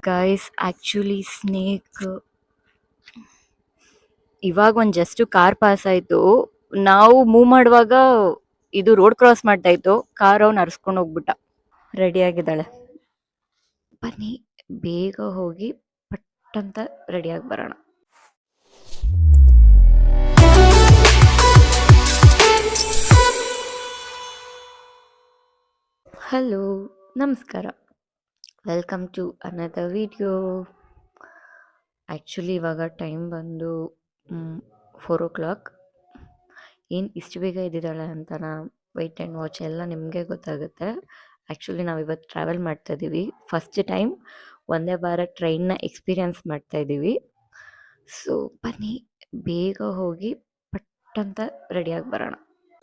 Guys actually snake ಇವಾಗ ಒಂದು just car pass ಆಯ್ತು. ನಾವು ಮೂವ್ ಮಾಡುವಾಗ ಇದು ರೋಡ್ ಕ್ರಾಸ್ ಮಾಡ್ತಾ ಇತ್ತು, ಕಾರ್ ಅವ್ನು ಅರ್ಸ್ಕೊಂಡು ಹೋಗ್ಬಿಟ್ಟ. ರೆಡಿ ಆಗಿದ್ದಾಳೆ, ಬನ್ನಿ ಬೇಗ ಹೋಗಿ ಪಟ್ಟಂತ ರೆಡಿಯಾಗಿ ಬರೋಣ. ಹಲೋ, ನಮಸ್ಕಾರ, welcome to another video. Actually ಇವಾಗ ಟೈಮ್ ಬಂದು 4 o'clock. ಏನು ಇಷ್ಟು ಬೇಗ ಇದ್ದಿದ್ದಾಳೆ ಅಂತನಾ, ವೆಯ್ಟ್ ಆ್ಯಂಡ್ ವಾಚ್ ಎಲ್ಲ ನಿಮಗೆ ಗೊತ್ತಾಗುತ್ತೆ. ಆ್ಯಕ್ಚುಲಿ ನಾವು ಇವತ್ತು ಟ್ರಾವೆಲ್ ಮಾಡ್ತಾ ಇದ್ದೀವಿ, first time Vande Bharat ಟ್ರೈನ್ನ experience ಮಾಡ್ತಾ ಇದ್ದೀವಿ. ಸೊ ಬನ್ನಿ ಬೇಗ ಹೋಗಿ ಪಟ್ಟಂತ ರೆಡಿಯಾಗಿ ಬರೋಣ.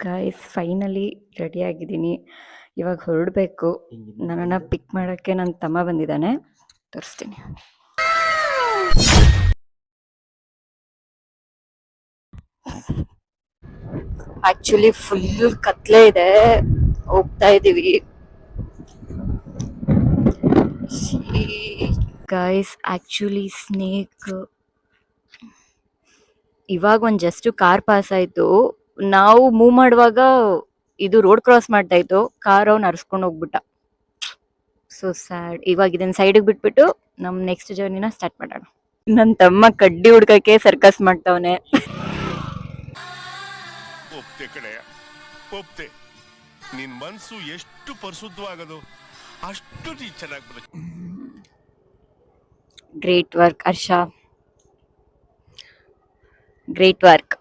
ಗೈಸ್ ಫೈನಲಿ ರೆಡಿಯಾಗಿದ್ದೀನಿ, ಇವಾಗ ಹೊರಡಬೇಕು. ನನ್ನನ್ನು ಪಿಕ್ ಮಾಡೋಕ್ಕೆ ನನ್ನ ತಮ್ಮ ಬಂದಿದ್ದಾನೆ, ತೋರಿಸ್ತೀನಿ. ಆಕ್ಚುಲಿ ಫುಲ್ ಕತ್ಲೆ ಇದೆ, ಹೋಗ್ತಾ ಇದೀವಿ. ಗೈಸ್ ಆಕ್ಚುಲಿ ಸ್ನೇಕ್ ಇವಾಗ ಒಂದು ಜಸ್ಟ್ ಕಾರ್ ಪಾಸ್ ಆಯ್ತು. ನಾವು ಮೂವ್ ಮಾಡುವಾಗ ಇದು ರೋಡ್ ಕ್ರಾಸ್ ಮಾಡ್ತಾ ಇತ್ತು, ಕಾರ್ ಅವ್ನು ಅರ್ಸ್ಕೊಂಡು ಹೋಗ್ಬಿಟ್ಟ. So sad. ಇವಾಗ ಇದನ್ನ ಸೈಡಿಗೆ ಬಿಟ್ಬಿಟ್ಟು ನಮ್ ನೆಕ್ಸ್ಟ್ ಜರ್ನಿನ ಸ್ಟಾರ್ಟ್ ಮಾಡೋಣ. ನನ್ನ ತಮ್ಮ ಕಡ್ಡಿ ಹುಡ್ಕಕ್ಕೆ ಸರ್ಕಸ್ ಮಾಡ್ತಾವನೆ. ಒಪ್ತೆ ಕಣೆ, ಒಪ್ತೆ. ನಿನ್ ಮನ್ಸು ಎಷ್ಟು ಪರಿಶುದ್ಧವಾಗದು ಅಷ್ಟು ನೀ ಚೆನ್ನಾಗಿ ಬರುತ್ತೆ. ಗ್ರೇಟ್ ವರ್ಕ್ ಹರ್ಷ, ಗ್ರೇಟ್ ವರ್ಕ್.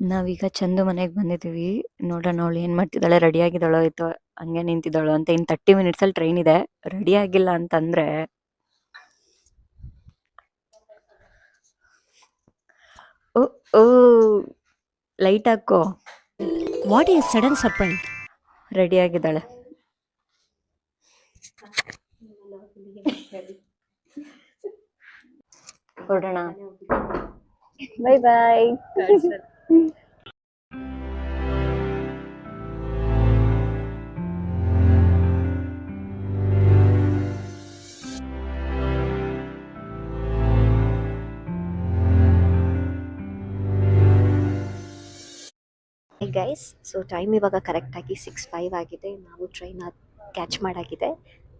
ನಾವೀಗ ಚಂದು ಮನೆಗೆ ಬಂದಿದ್ದೀವಿ. ನೋಡೋಣ ಅವಳು ಏನು ಮಾಡ್ತಿದ್ದಾಳೆ, ರೆಡಿ ಆಗಿದ್ದಾಳೋ ಆಯ್ತು ಹಂಗೆ ನಿಂತಿದ್ದಾಳೋ ಅಂತ. ಇನ್ನು 30 minutes ಟ್ರೈನ್ ಇದೆ. ರೆಡಿ ಆಗಿಲ್ಲ ಅಂತಂದ್ರೆ ಓ ಓ ಲೈಟ್ ಹಾಕೋ. What is sudden surprise? Ready ಆಗಿದ್ದಾಳೆ. ಹೊರಡೋಣ. Bye bye. Guys, so time ಇವಾಗ ಕರೆಕ್ಟಾಗಿ 6:05 ಆಗಿದೆ. ನಾವು ಟ್ರೈನ್ ಕ್ಯಾಚ್ ಮಾಡಾಗಿದೆ.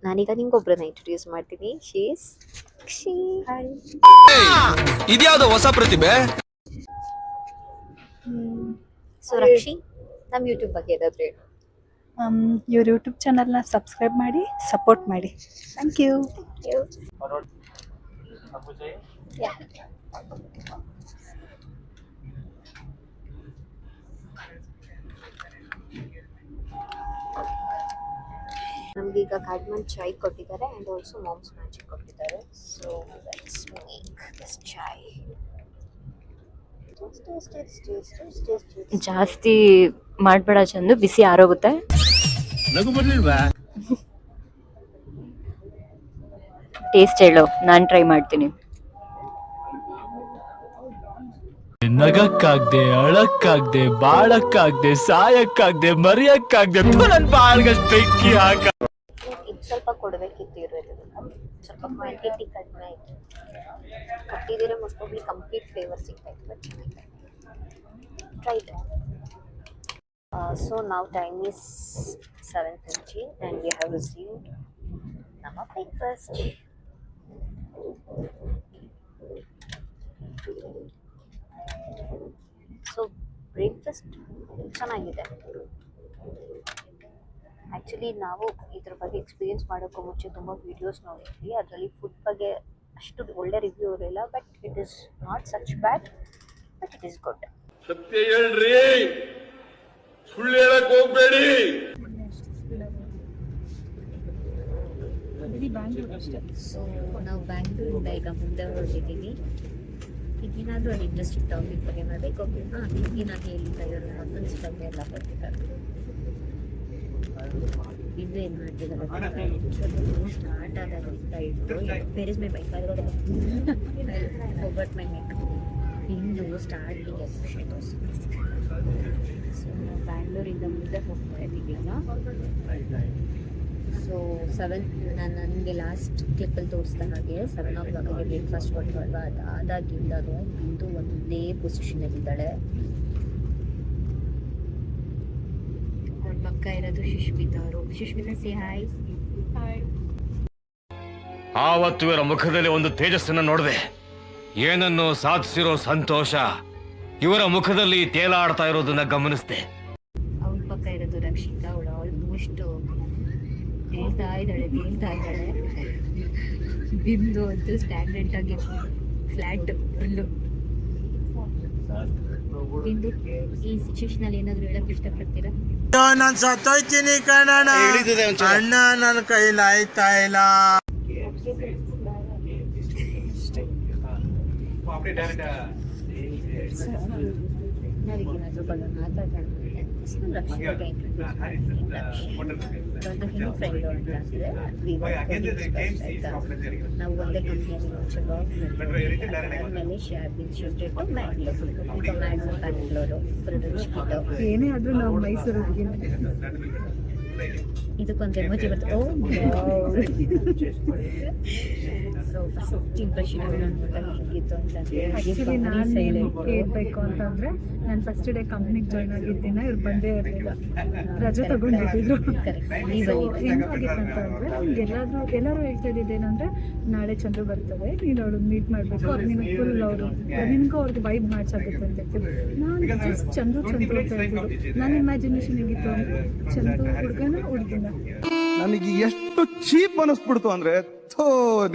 ನಾನೀಗ ನಿಂಗೊಬ್ರನ್ನ ಇಂಟ್ರೊಡ್ಯೂಸ್ ಮಾಡ್ತೀನಿ. ಶೀಸ್ ಕ್ಷಿ. ಇದ್ಯಾವುದೋ ಹೊಸ ಪ್ರತಿಭೆ. ಸೊ ರಕ್ಷಿ, ನಮ್ಮ ಯೂಟ್ಯೂಬ್ ಬಗ್ಗೆ ಏನಾದರೂ ಹೇಳು. ಇವ್ರ ಯೂಟ್ಯೂಬ್ ಚಾನಲ್ನ ಸಬ್ಸ್ಕ್ರೈಬ್ ಮಾಡಿ ಸಪೋರ್ಟ್ ಮಾಡಿ. Thank you. ನಮಗೀಗ ಕಾರ್ಡ್ಮನ್ ಚಾಯ್ ಕೊಟ್ಟಿದ್ದಾರೆ ಆ್ಯಂಡ್ ಆಲ್ಸೋ ಮಾಮ್ಸ್ ಮ್ಯಾಜಿಕ್ ಕೊಟ್ಟಿದ್ದಾರೆ. So let's make this chai. ಜಾಸ್ತಿ ಮಾಡ್ಬೇಡ ಚಂದು, ಬಿಸಿ ಆರೋಗುತ್ತೆ. ಟೇಸ್ಟ್ ಹೇಳು, ನಾನು ಟ್ರೈ ಮಾಡ್ತೀನಿ. ನಗಕ್ಕಾಗ್ದೆ, ಅಳಕ್ಕಾಗ್ದೆ, ಬಾಳಕ್ಕಾಗ್ದೆ, ಸಾಯಕ್ಕಾಗ್ದೆ, ಮರಿಯಕ್ಕಾಗ್ದೆ, ನನ್ ಬಾಳ್ಗಷ್ಟು ಬೆಂಕಿ ಹಾಕ. ಇದು ಸ್ವಲ್ಪ ಕೊಡಬೇಕಿತ್ತು ಇರೋದನ್ನ, ಸ್ವಲ್ಪ ಕ್ವಾಂಟಿಟಿ ಕಡಿಮೆ ಆಯಿತು. ಕೊಟ್ಟಿದ್ದೀರ ಮೋಸ್ಟ್ ಪ್ರಾಬಬ್ಲಿ ಕಂಪ್ಲೀಟ್ ಫ್ಲೇವರ್ ಸಿಗ್ತಾಯಿತ್ತು, ಬಟ್ ಚೆನ್ನಾಗಿದೆ. Try it. ಸೊ ನಾವು time is 7:15 and we have received ನಮ್ಮ ಬ್ರೇಕ್ಫಾಸ್ಟ್. ಸೊ ಬ್ರೇಕ್ಫಾಸ್ಟ್ ಚೆನ್ನಾಗಿದೆ. ಆ್ಯಕ್ಚುಲಿ ನಾವು ಇದ್ರ ಬಗ್ಗೆ ಎಕ್ಸ್ಪೀರಿಯನ್ಸ್ ಮಾಡೋಕ್ಕೂ ಮುಂಚೆ ತುಂಬ ವೀಡಿಯೋಸ್ ನೋಡಿದ್ವಿ. ಅದರಲ್ಲಿ ಫುಡ್ ಬಗ್ಗೆ ಅಷ್ಟು ಒಳ್ಳೆ ರಿವ್ಯೂ ಇರಲಿಲ್ಲ. But it is not such bad, but it is good. ಸತ್ಯ ಹೇಳ್ರಿ, ಸುಳ್ಳು ಹೇಳಕ್ ಹೋಗ್ಬೇಡಿ. ಸೊ ನಾವು ಬ್ಯಾಂಗ್ಳೂರಿಂದ ಈಗ ಮುಂದೆ ಹೊರಟಿದ್ದೀವಿ. ಈಗೇನಾದರೂ ಒಂದು ಇಂಟ್ರೆಸ್ಟಿಂಗ್ ಟಾಪಿಕ್ ಬಗ್ಗೆ ಮಾಡಬೇಕು. ಈಗ ನಾನು ಹೇಳಿದ್ದ ಇವರು ಮಕ್ಕಳ್ಸ್ ಬಗ್ಗೆ ಎಲ್ಲ ಬರ್ತಿದ್ದಾರೆ. ಇದು ಏನು ಮಾಡ್ತಿದ್ದಾರೆ ಸ್ಟಾರ್ಟ್ ಆಗೋದ್ರಿಂದ ಇಟ್ಟು ಬೇರೆ my bike but my make ಇಂದು ಸ್ಟಾರ್ಟಿಂಗ್ ಎಫಿಷಿಯಂಟ್. ಸೊ ನಾವು ಬ್ಯಾಂಗ್ಳೂರಿಂದ ಮುಂದೆ ಹೋಗ್ತಾ ಇದ್ದೀವಿ ಈಗ. ಸೊ 7 ನಾನು ನನಗೆ ಲಾಸ್ಟ್ ಕ್ಲಿಪ್ಪಲ್ಲಿ ತೋರಿಸ್ದ ಹಾಗೆ 7 o'clock ಬ್ರೇಕ್ಫಾಸ್ಟ್ ಕೊಟ್ಟಲ್ವ ಅದಾಗಿಂದನು ಬಿಂದು ಒಂದೇ ಪೊಸಿಷನಲ್ಲಿದ್ದಾಳೆ. ಅವ್ರ ಪಕ್ಕ ಇರೋದು ಸುಷ್ಮಿತಾ ಅವರು. Sushmita say hi. ಆವತ್ತು ಇವರ ಮುಖದಲ್ಲಿ ಒಂದು ತೇಜಸ್ಸನ್ನು ನೋಡಿದೆ. ಏನನ್ನು ಸಾಧಿಸಿರೋ ಸಂತೋಷ ಇವರ ಮುಖದಲ್ಲಿ ತೇಲಾಡ್ತಾ ಇರೋದನ್ನ ಗಮನಿಸಿದೆ. ಅವ್ರ ಪಕ್ಕ ಇರೋದು ರಕ್ಷಿತಾ. ಅವಳು ಆಲ್ಮೋಸ್ಟ್ ಹೇಳ್ತಾ ಇದ್ದಾಳೆ. ಬಿಂದು ಅಂತೂ ಸ್ಟ್ಯಾಂಡರ್ಡ್ ಆಗಿ ಫ್ಲಾಟ್ ಫುಲ್ಲು. ಬಿಂದು ಈ ಸಿಚುವೇಶನ್ ಅಲ್ಲಿ ಏನಾದ್ರು ಹೇಳಕ್ ಇಷ್ಟಪಡ್ತೀರಾ? ನಾನು ಸತ್ತೋಯ್ತೀನಿ ಕಣಣ್ಣ, ಅಣ್ಣ ನನ್ನ ಕೈಲಿ ಆಯ್ತಾ ಇಲ್ಲ. ನಾವೀಗೇನಾದ್ರೂ ಬಗ್ಗೆ ಮಾತಾಡೋಣ. ರಕ್ಷಿತಾಗೆ ಒಂದು ಹೆಣ್ಣು ಫ್ರೆಂಡು ಅಂತ ಅಂದ್ರೆ ನಾವು ಒಂದೇ ಕಂಪ್ನಿಯಲ್ಲಿ ಮುಂಚೆ ಆಮೇಲೆ ಬ್ಯಾಂಗ್ಳೂರು ಏನೇ ಆದ್ರೂ ನಾವು ಮೈಸೂರು ಇದಕ್ಕೊಂದು ಎಮೋಜಿ ಬರ್ತದೆ. ಓ ಸೊ ಫಸ್ಟ್ ಇಂಪ್ರೆಷನ್ ಹೇಗಿತ್ತು ಆ್ಯಕ್ಚುಲಿ ನಾನು ಹೇಳ್ಬೇಕು ಅಂತಂದರೆ ನಾನು ಫಸ್ಟ್ ಡೇ ಕಂಪ್ನಿಗೆ ಜಾಯ್ನ್ ಆಗಿದ್ದಿನ ಇವ್ರು ಬಂದೇ ಇರಲಿಲ್ಲ, ರಜೆ ತಗೊಂಡಿದ್ರು. ಹೆಂಗಾಗಿತ್ತು ಅಂತಂದರೆ ನಮ್ಗೆ ಎಲ್ಲರೂ ಹೇಳ್ತಾ ಇದ್ದಿದ್ದೇನೆಂದರೆ ನಾಳೆ ಚಂದ್ರು ಬರ್ತದೆ, ನೀನು ಅವಳು ಮೀಟ್ ಮಾಡಬೇಕು, ಅವ್ರು ನಿನಗೆ ಫುಲ್ ಅವರು ನಿನಗೂ ಅವ್ರಿಗೆ ವೈಬ್ ಮ್ಯಾಚ್ ಆಗುತ್ತೆ ಅಂತ ಹೇಳ್ತೀವಿ. ನಾನು ಜಸ್ಟ್ ಚಂದ್ರು ಅಂತ ಹೇಳ್ತಿದ್ರು. ನನ್ನ ಇಮ್ಯಾಜಿನೇಷನ್ ಹೇಗಿತ್ತು ಅಂದರೆ ಚಂದ್ರು ಹುಡುಗಿನ ನನಗೆ ಎಷ್ಟು ಚೀಪ್ ಅನಿಸ್ಬಿಡ್ತು ಅಂದ್ರೆ ಥೋ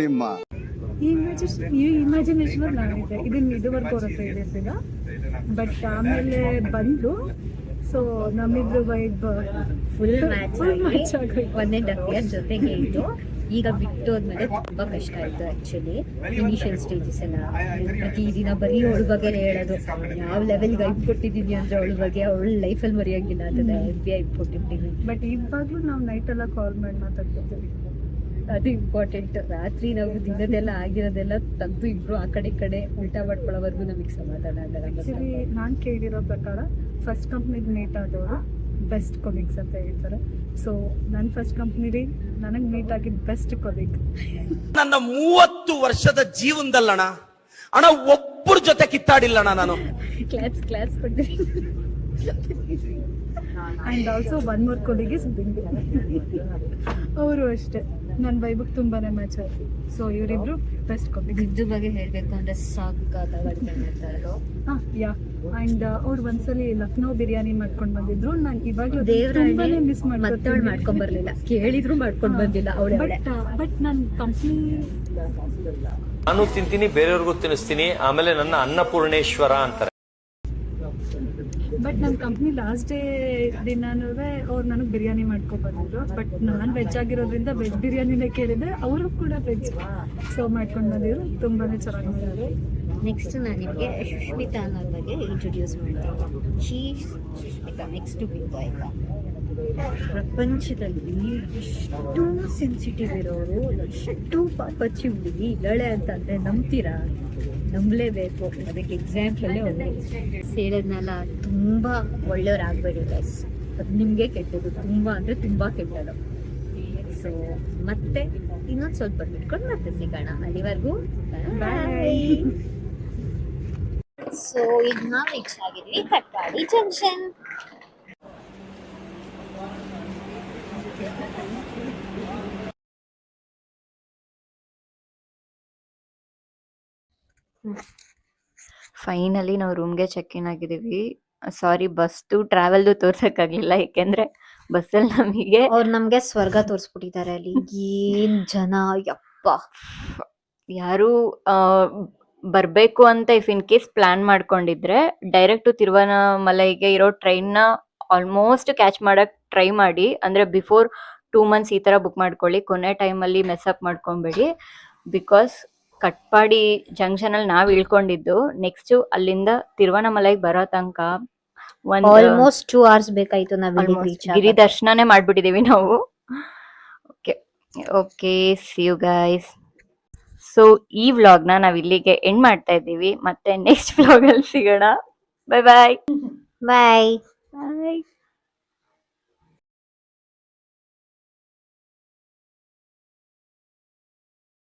ನಿಮ್ಮ ಈ ಇಮ್ಯಾಜಿನೇಷನ್ ನಾನಿದ್ದೆ. ಇದುವರೆಗೂ ಅವ್ರ ಹತ್ರ ಹೇಳಿರ್ಲಿಲ್ಲ. ಬಟ್ ಆಮೇಲೆ ಬಂದು ಸೊ ನಮ್ಮಿಬ್ರು ವೈಬ್ ಫುಲ್ ಮ್ಯಾಚ್ ಆಗಿ 1.5 year ಜೊತೆಗೆ ಇದ್ದು ಈಗ ಬಿಟ್ಟು ಹೋದ್ಮೇಲೆ ತುಂಬಾ ಕಷ್ಟ ಆಯ್ತು. ಆಕ್ಚುಲಿ ಇನಿಷಿಯಲ್ ಸ್ಟೇಜಸ್ ಎಲ್ಲ ಪ್ರತಿದಿನ ಬರೀ ಅವಳ ಬಗ್ಗೆ ಹೇಳೋದು, ಯಾವ ಲೆವೆಲ್ಗೆ ಐಪ್ ಕೊಟ್ಟಿದ್ದೀನಿ ಅಂದ್ರೆ ಅವಳ ಬಗ್ಗೆ ಅವಳ ಲೈಫಲ್ಲಿ ಮರೆಯೋಂಗಿಲ್ಲ ಅಂತದೆ. ಐಪ್ ಕೊಟ್ಟಿರ್ತೀನಿ. ಬಟ್ ಇವಾಗಲೂ ನಾವು ನೈಟೆಲ್ಲ ಕಾಲ್ ಮಾಡಿ ಮಾತಾಡ್ಕೊತೀವಿ. ಅದು ಇಂಪಾರ್ಟೆಂಟ್. ರಾತ್ರಿ ನಾವು ದಿನದೆಲ್ಲ ಆಗಿರೋದೆಲ್ಲ ತೆಗೆದು ಇಬ್ರು ಆ ಕಡೆ ಈ ಕಡೆ ಉಲ್ಟಾ ಮಾಡ್ಕೊಳ್ಳೋವರೆಗೂ ನಮಗೆ ಸಮಾಧಾನ ಆಗಲ್ಲ. ಆ್ಯಕ್ಚುಲಿ ನಾನು ಕೇಳಿರೋ ಪ್ರಕಾರ ಫಸ್ಟ್ ಕಂಪ್ನಿಗೆ ಮೀಟ್ ಆದವರು ಬೆಸ್ಟ್ ಕೊಲೀಗ್ಸ್ ಅಂತ ಹೇಳ್ತಾರೆ. ಸೊ ನನ್ನ ಫಸ್ಟ್ ಕಂಪ್ನಿಲಿ ನನಗೆ ಮೀಟ್ ಆಗಿದ್ದು ಬೆಸ್ಟ್ ಕೊಲೀಗ್. ನನ್ನ 30 ವರ್ಷದ ಜೀವನದಲ್ಲಣ್ಣ ಅಣ್ಣ ಒಬ್ಬರ ಜೊತೆ ಕಿತ್ತಾಡಿಲ್ಲಣ್ಣ ನಾನು. ಕ್ಲಾಪ್ಸ್ ಕೊಡ್ತೀನಿ. And also one more colleague is ಬಿಂದು. ಅವರು ಅಷ್ಟೇ ನನ್ನ ವೈಬಿಗೆ ತುಂಬಾ ಮ್ಯಾಚ್ ಆಯಿತು. ಸೊ ಇವರಿಬ್ರು ಬೆಸ್ಟ್ ಕೊಲೀಗ್. ಇದ್ರ ಬಗ್ಗೆ ಹೇಳಬೇಕು ಅಂದರೆ ಸಾಕಾಗಿ ಅಡುಗೆ ಮಾಡ್ತಾರೋ. ಹಾಂ ಯಾ ಆ್ಯಂಡ್ ಅವ್ರು ಒಂದ್ಸಲಿ ಲಕ್ನೋ ಬಿರಿಯಾನಿ ಮಾಡ್ಕೊಂಡು ಬಂದಿದ್ರು. ನಾನು ಇವಾಗಲೂ ದೇವರೇ ಮಿಸ್ ಮತ್ತವಳು ಮಾಡ್ಕೊಂಡ್ ಬರ್ಲಿಲ್ಲ, ಕೇಳಿದ್ರು ಮಾಡ್ಕೊಂಡು ಬಂದಿಲ್ಲ ಅವಳೆ. ಬಟ್ ನನ್ನ ಕಂಪ್ನಿ ನಾನು ತಿಂತೀನಿ, ಬೇರೆಯವ್ರಿಗೂ ತಿನ್ನಿಸ್ತೀನಿ, ಆಮೇಲೆ ನನ್ನ ಅನ್ನಪೂರ್ಣೇಶ್ವರ ಅಂತಾರೆ. ಬಟ್ ನನ್ನ ಕಂಪ್ನಿ ಲಾಸ್ಟ್ ಡೇ ದಿನಾನೂ ಅವ್ರು ನನಗೆ ಬಿರಿಯಾನಿ ಮಾಡ್ಕೊಬಂದಿದ್ರು. ಬಟ್ ನಾನು ವೆಜ್ ಆಗಿರೋದ್ರಿಂದ ವೆಜ್ ಬಿರಿಯಾನಿನೇ ಕೇಳಿದೆ, ಅವರು ಕೂಡ ವೆಜ್ ಸೊ ಮಾಡ್ಕೊಂಡು ಬಂದಿದ್ರು. ತುಂಬಾ ಚೆನ್ನಾಗಿ ಮಾಡಿದ್ರು. ನೆಕ್ಸ್ಟ್ ನಾನು ನಿಮಗೆ ಸುಷ್ಮಿತಾ ಅನ್ನೋರ ಬಗ್ಗೆ ಇಂಟ್ರೊಡ್ಯೂಸ್ ಮಾಡ್ತೀನಿ. ಸುಷ್ಮಿತಾ ನೆಕ್ಸ್ಟ್ ಬಿಂದು ಆಯ್ತಾ. ಪ್ರಪಂಚದಲ್ಲಿ ಎಷ್ಟು ಸೆನ್ಸಿಟಿವ್ ಇರೋರು, ಎಷ್ಟು ಪಾಪಚ್ಚಿ ಹುಡುಗಿ ಇದ್ದಾಳೆ ಅಂತಂದರೆ ನಂಬ್ತೀರಾ? ನಂಬಲೇಬೇಕು. ಅದಕ್ಕೆ ಎಕ್ಸಾಂಪಲೇ ಒಂದು ಸೇಳದ್ನೆಲ್ಲ ತುಂಬ ಒಳ್ಳೆಯವ್ರಾಗಬೇಡಿ ಗೈಸ್, ಅದು ನಿಮಗೆ ಕೆಟ್ಟದ್ದು. ತುಂಬ ಅಂದರೆ ತುಂಬ ಕೆಟ್ಟದ್ದು. ಸೊ ಮತ್ತೆ ಇನ್ನೊಂದು ಸ್ವಲ್ಪ ಬಿಟ್ಕೊಂಡು ಮತ್ತೆ ಸಿಗೋಣ. ಅಲ್ಲಿವರೆಗೂ ಬಾಯ್. ಸೊ ಈಗ ನಾವು ರೀಚ್ ಆಗಿದ್ವಿ ಕಟ್ಪಾಡಿ ಜಂಕ್ಷನ್. ಫೈನಲಿ ನಾವು ರೂಮ್ಗೆ ಚೆಕ್ ಇನ್ ಆಗಿದ್ದೀವಿ. ಸಾರಿ, ಬಸ್ದು ಟ್ರಾವೆಲ್ದು ತೋರ್ಸಕ್ಕಾಗಲಿಲ್ಲ, ಏಕೆಂದರೆ ಬಸ್ಸಲ್ಲಿ ಅವ್ರು ನಮಗೆ ಸ್ವರ್ಗ ತೋರಿಸ್ಬಿಟ್ಟಿದ್ದಾರೆ. ಅಲ್ಲಿ ಏನ್ ಜನ, ಯಪ್ಪ. ಯಾರು ಬರಬೇಕು ಅಂತ ಇಫ್ ಇನ್ ಕೇಸ್ ಪ್ಲಾನ್ ಮಾಡ್ಕೊಂಡಿದ್ರೆ ಡೈರೆಕ್ಟು ತಿರುವನಮಲೈಗೆ ಇರೋ ಟ್ರೈನ್ನ ಆಲ್ಮೋಸ್ಟ್ ಕ್ಯಾಚ್ ಮಾಡಕ್ಕೆ ಟ್ರೈ ಮಾಡಿ. ಅಂದರೆ ಬಿಫೋರ್ 2 months ಈ ಥರ ಬುಕ್ ಮಾಡ್ಕೊಳ್ಳಿ. ಕೊನೆ ಟೈಮಲ್ಲಿ ಮೆಸ್ಅಪ್ ಮಾಡ್ಕೊಬೇಡಿ. ಬಿಕಾಸ್ ಕಟ್ಪಾಡಿ ಜಂಕ್ಷನಲ್ಲಿ ನಾವು ಇಳ್ಕೊಂಡಿದ್ದು, ನೆಕ್ಸ್ಟು ಅಲ್ಲಿಂದ ತಿರುವನಮಲೈಗೆ ಬರೋ ತನಕ ಆಲ್ಮೋಸ್ಟ್ 2 hours ಬೇಕಾಯ್ತು. ನಾವು ಗಿರಿ ದರ್ಶನನೇ ಮಾಡ್ಬಿಟ್ಟಿದೀವಿ ನಾವು. Okay see you guys. So ಈ ವ್ಲಾಗ್ನ ನಾವು ಇಲ್ಲಿಗೆ ಎಂಡ್ ಮಾಡ್ತಾ ಇದ್ದೀವಿ. ಮತ್ತೆ ನೆಕ್ಸ್ಟ್ ವ್ಲಾಗಲ್ಲಿ ಸಿಗೋಣ. ಬಾಯ್ ಬಾಯ್ ಬಾಯ್. ಬಾಯ್.